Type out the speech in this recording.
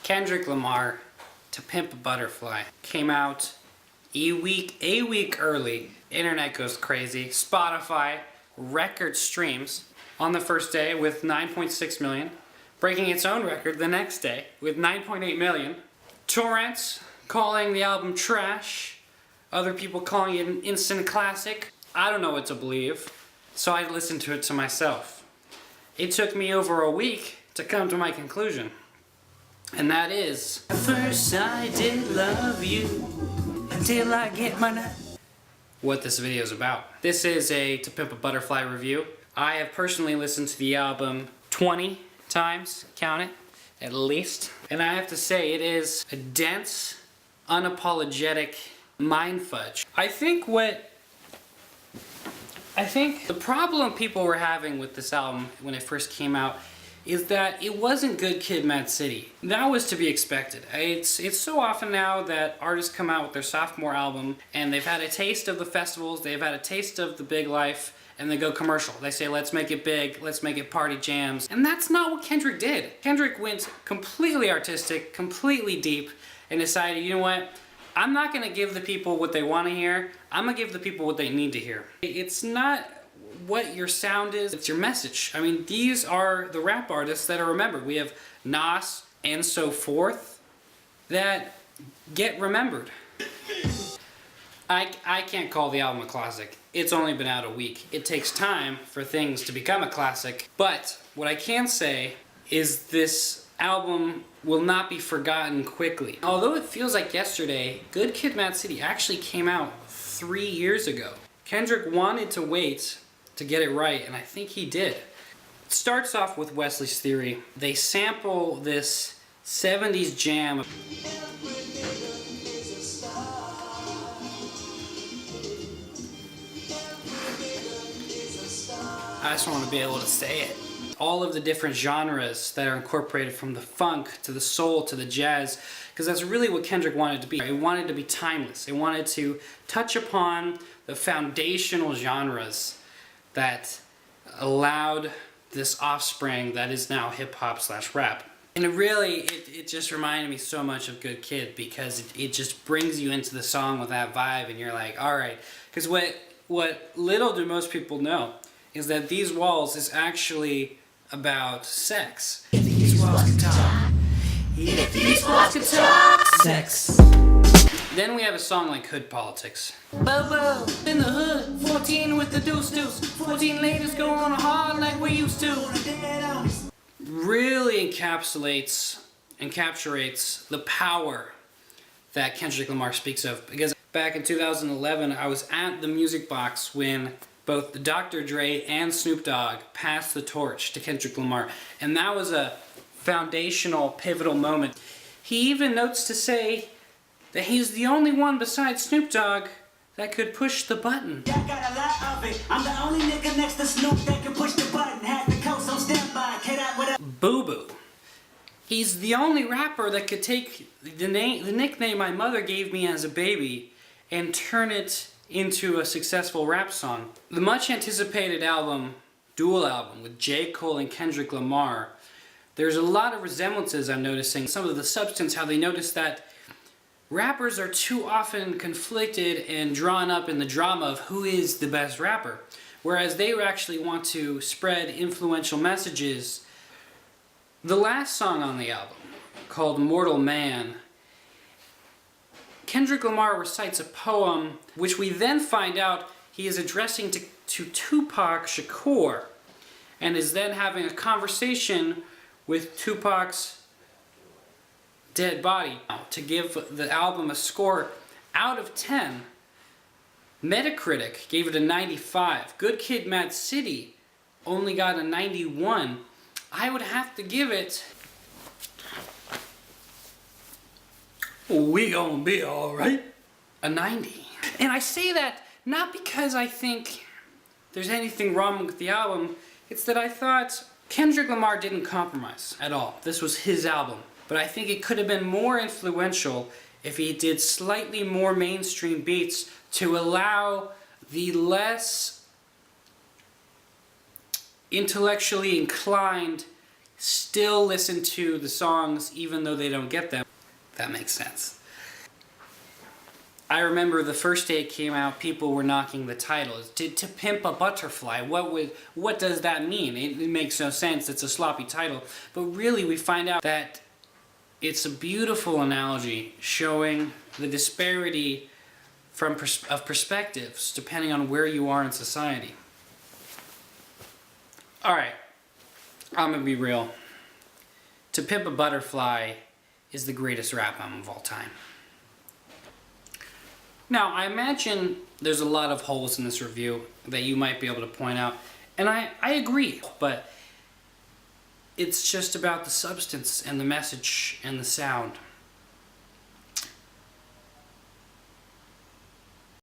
Kendrick Lamar to Pimp a Butterfly came out a week early. Internet goes crazy. Spotify record streams on the first day with 9.6 million, breaking its own record the next day with 9.8 million. Torrents calling the album trash. Other people calling it an instant classic. I don't know what to believe, so I listened to it to myself. It took me over a week to come to my conclusion. And that is, first I did love you until I get my what this video is about. This is a To Pimp a Butterfly review. I have personally listened to the album 20 times, count it, at least. And I have to say, it is a dense, unapologetic mind fudge. I think the problem people were having with this album when it first came out is that it wasn't Good Kid, Mad City. That was to be expected. It's so often now that artists come out with their sophomore album and they've had a taste of the festivals, they've had a taste of the big life, and they go commercial. They say, let's make it big, let's make it party jams. And that's not what Kendrick did. Kendrick went completely artistic, completely deep, and decided, you know what? I'm not gonna give the people what they wanna hear, I'm gonna give the people what they need to hear. It's not what your sound is, it's your message. I mean, these are the rap artists that are remembered. We have Nas and so forth that get remembered. I can't call the album a classic. It's only been out a week. It takes time for things to become a classic. But what I can say is this album will not be forgotten quickly. Although it feels like yesterday, Good Kid, Mad City actually came out 3 years ago. Kendrick wanted to wait to get it right, and I think he did. It starts off with Wesley's Theory. They sample this 70s jam. I just want to be able to say it. All of the different genres that are incorporated, from the funk to the soul to the jazz, because that's really what Kendrick wanted to be. It wanted to be timeless. It wanted to touch upon the foundational genres that allowed this offspring that is now hip-hop / rap. And it just reminded me so much of Good Kid, because it just brings you into the song with that vibe, and you're like, alright. Because what little do most people know is that These Walls is actually about sex. If these walls can talk, if these walls can talk, sex. Then we have a song like Hood Politics. Bobo in the hood, 14 with the deuce. 14 ladies going hard like we used to. Really encapsulates and encapsulates the power that Kendrick Lamar speaks of. Because back in 2011, I was at the Music Box when both Dr. Dre and Snoop Dogg passed the torch to Kendrick Lamar. And that was a foundational, pivotal moment. He even notes to say that he's the only one besides Snoop Dogg that could push the button. Yeah, I got a lot of it. I'm the only nigga next to Snoop that can push the button. Had the coast on standby. Get out with a boo-boo. He's the only rapper that could take the nickname my mother gave me as a baby and turn it into a successful rap song. The much anticipated album, dual album with J. Cole and Kendrick Lamar, there's a lot of resemblances I'm noticing. Some of the substance, how they notice that rappers are too often conflicted and drawn up in the drama of who is the best rapper, whereas they actually want to spread influential messages. The last song on the album, called Mortal Man, Kendrick Lamar recites a poem which we then find out he is addressing to Tupac Shakur, and is then having a conversation with Tupac's dead body. To give the album a score out of 10, Metacritic gave it a 95. Good Kid, Mad City only got a 91. I would have to give it, we gonna be alright, a 90. And I say that not because I think there's anything wrong with the album, it's that I thought Kendrick Lamar didn't compromise at all. This was his album. But I think it could have been more influential if he did slightly more mainstream beats to allow the less intellectually inclined still listen to the songs even though they don't get them. That makes sense. I remember the first day it came out, people were knocking the title. To Pimp a Butterfly, what does that mean? It makes no sense, it's a sloppy title. But really we find out that it's a beautiful analogy showing the disparity of perspectives depending on where you are in society. Alright, I'm gonna be real. To Pimp a Butterfly is the greatest rap album of all time. Now, I imagine there's a lot of holes in this review that you might be able to point out, and I agree, but it's just about the substance and the message and the sound.